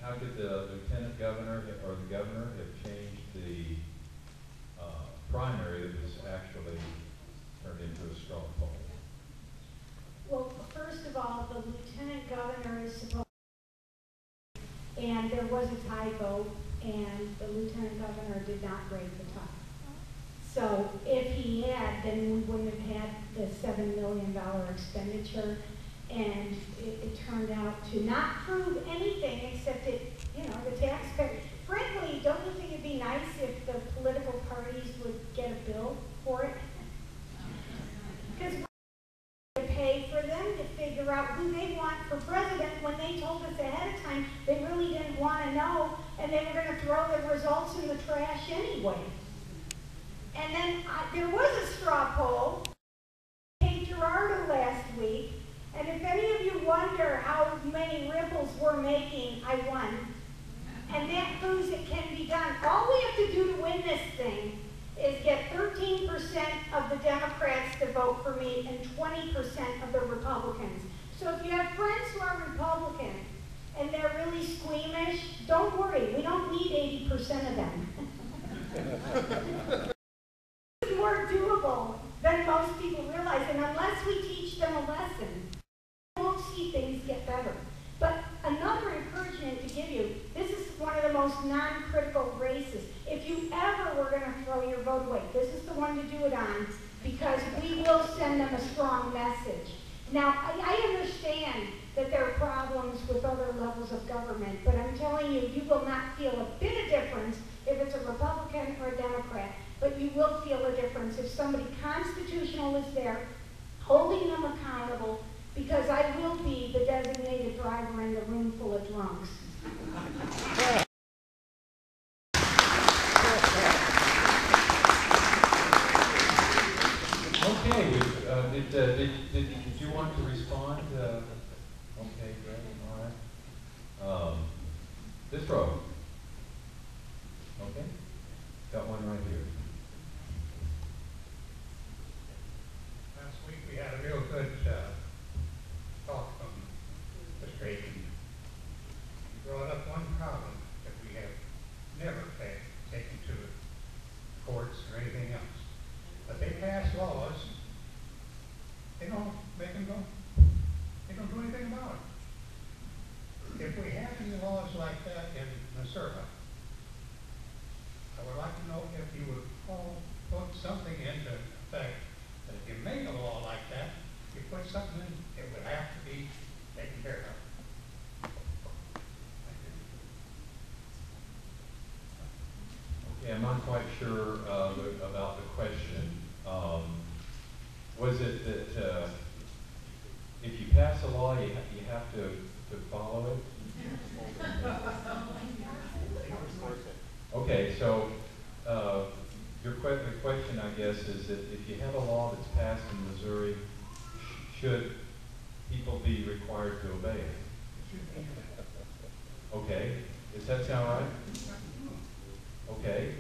how could the lieutenant governor or the governor have changed the primary that was actually turned into a straw poll? Well, first of all, the lieutenant governor is supposed to, and there was a tie vote, and the lieutenant governor did not break the tie. So if he had, then we wouldn't have had the $7 million expenditure, and it turned out to not prove anything except the taxpayer. Frankly, don't you think it'd be nice if the political parties would get a bill for it? Because we pay for them to figure out who they want for president when they told us ahead of time they really didn't want to know, and they were going to throw the results in the trash anyway. And then there was a straw poll, Kate Gerardo last week, and if any of you wonder how many ripples we're making, I won. And that proves it can be done. All we have to do to win this thing is get 13% of the Democrats to vote for me and 20% of the Republicans. So if you have friends who are Republican and they're really squeamish, don't worry, we don't need 80% of them. It's more doable than most people realize, and unless we teach them a lesson, we won't see things get better. But another encouragement to give you, this is one of the most non-critical races. If you ever were going to throw your vote away, this is the one to do it on, because we will send them a strong message. Now, I understand that there are problems with other levels of government, but I'm telling you, you will not feel a bit of difference if it's a Republican or a Democrat, but you will feel a difference if somebody constitutional is there, holding them accountable, because I will be the designated driver in the room full of drunks. Okay, did you want to respond? Okay, great, all right. This row. Okay, got one right here. Last week we had a real good talk from the state. He brought up one problem that we have never taken to the courts or anything else. But they pass laws, they don't make them go. They don't do anything about it. If we have any laws like that in Missouri, I would like to know if you would put something into effect that if you make a law like that, you put something in, it would have to be taken care of. Okay, I'm not quite sure about the question. Was it that if you pass a law, you have to follow it? Okay, so the question, I guess, is that if you have a law that's passed in Missouri, should people be required to obey it? Okay, does that sound right? Okay,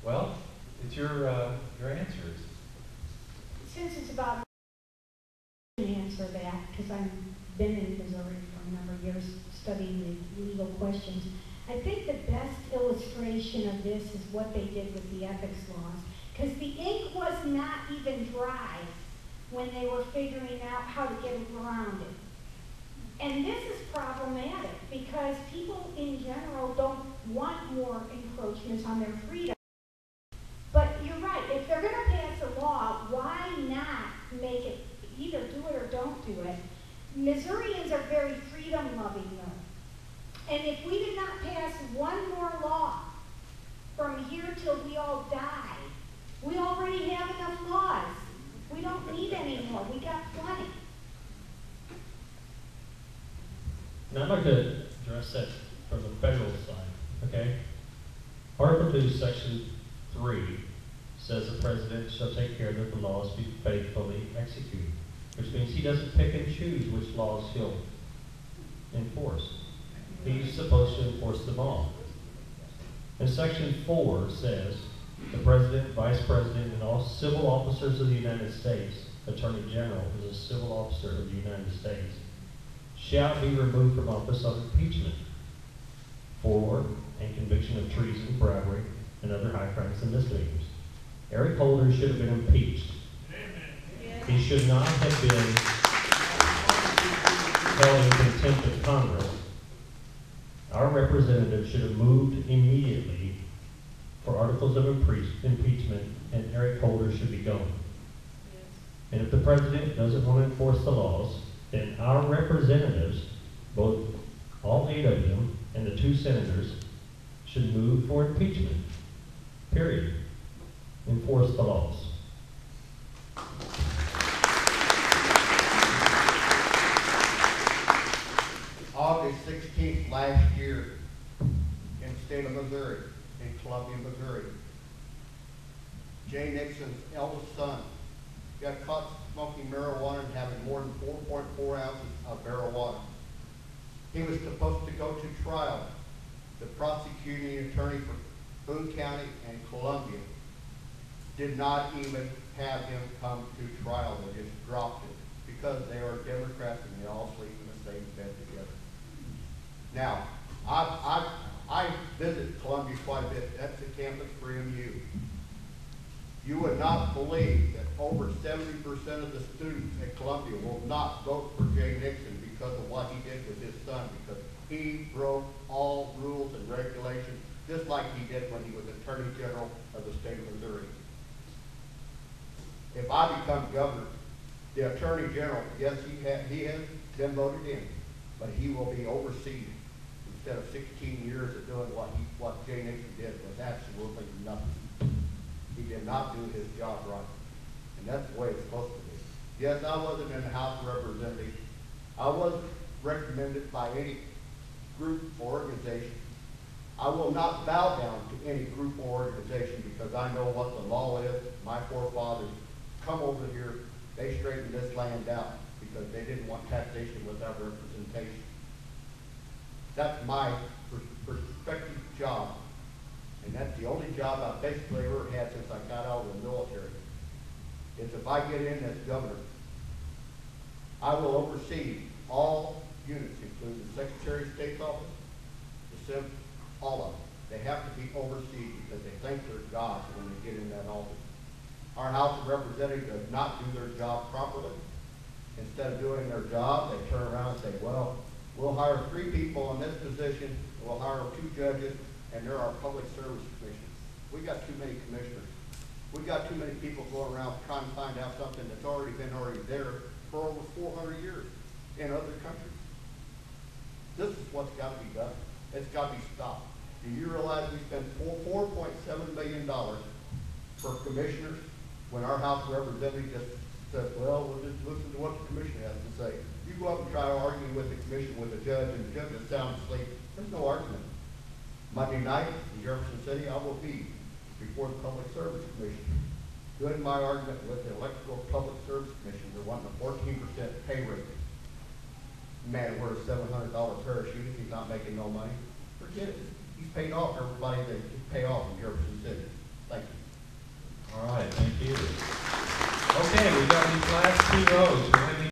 well, it's your answers. Since it's about, I can answer that because I've been in Missouri for a number of years studying the legal questions. I think the best illustration of this is what they did with the ethics laws, because the ink was not even dry when they were figuring out how to get around it. And this is problematic because people in general don't want more encroachments on their freedom. But you're right, if they're going to pass a law, why not make it, either do it or don't do it? Missourians are very freedom-loving though. And if we did not pass one more law from here till we all die, we already have enough laws. We don't need any more. We got plenty. Now I'd like to address that from the federal side, okay? Article 2, Section 3 says the president shall take care that the laws be faithfully executed, which means he doesn't pick and choose which laws he'll enforce. He's supposed to enforce them all. And Section 4 says the president, vice president, and all civil officers of the United States, Attorney General is a civil officer of the United States, shall be removed from office on impeachment. for and conviction of treason, bribery, and other high crimes and misdemeanors. Eric Holder should have been impeached. He should not have been held in contempt of Congress. Our representative should have moved immediately for articles of impeachment, and Eric Holder should be gone. And if the president doesn't want to enforce the laws, then our representatives, both all 8 of them and the 2 senators, should move for impeachment. Period. Enforce the laws. August 16th last year in the state of Missouri, in Columbia, Missouri, Jay Nixon's eldest son got caught smoking marijuana and having more than 4.4 ounces of marijuana. He was supposed to go to trial. The prosecuting attorney for Boone County and Columbia did not even have him come to trial. They just dropped it because they are Democrats and they all sleep in the same bed together. Now, I visit Columbia quite a bit. That's the campus for MU. You would not believe that over 70% of the students at Columbia will not vote for Jay Nixon because of what he did with his son, because he broke all rules and regulations, just like he did when he was Attorney General of the state of Missouri. If I become governor, the Attorney General, yes, he has been voted in, but he will be overseen. Instead of 16 years of doing what Jay Nixon did was absolutely nothing. He did not do his job right. And that's the way it's supposed to be. Yes, I wasn't in the House of Representatives. I wasn't recommended by any group or organization. I will not bow down to any group or organization because I know what the law is. My forefathers come over here, they straightened this land out because they didn't want taxation without representation. That's my perspective job. And that's the only job I've basically ever had since I got out of the military. Is if I get in as governor, I will oversee all units, including the Secretary of State's office, the Senate, all of them. They have to be overseen because they think they're gods when they get in that office. Our House of Representatives does not do their job properly. Instead of doing their job, they turn around and say, well, we'll hire 3 people in this position, and we'll hire 2 judges, and they're our public service commissioners. We got too many commissioners. We got too many people going around trying to find out something that's already been there for over 400 years in other countries. This is what's got to be done. It's got to be stopped. Do you realize we spent $4.7 million for commissioners when our House of Representatives just said, well, we'll just listen to what the commission has to say. You go up and try to argue with the commission with a judge, and the judge is sound asleep. There's no argument. Monday night in Jefferson City, I will be before the Public Service Commission, doing my argument with the Electrical Public Service Commission. They're wanting a 14% pay rate. Man wears a $700 parachute if he's not making no money. Forget it. He's paid off everybody that he pay off in Jefferson City. Thank you. All right, thank you.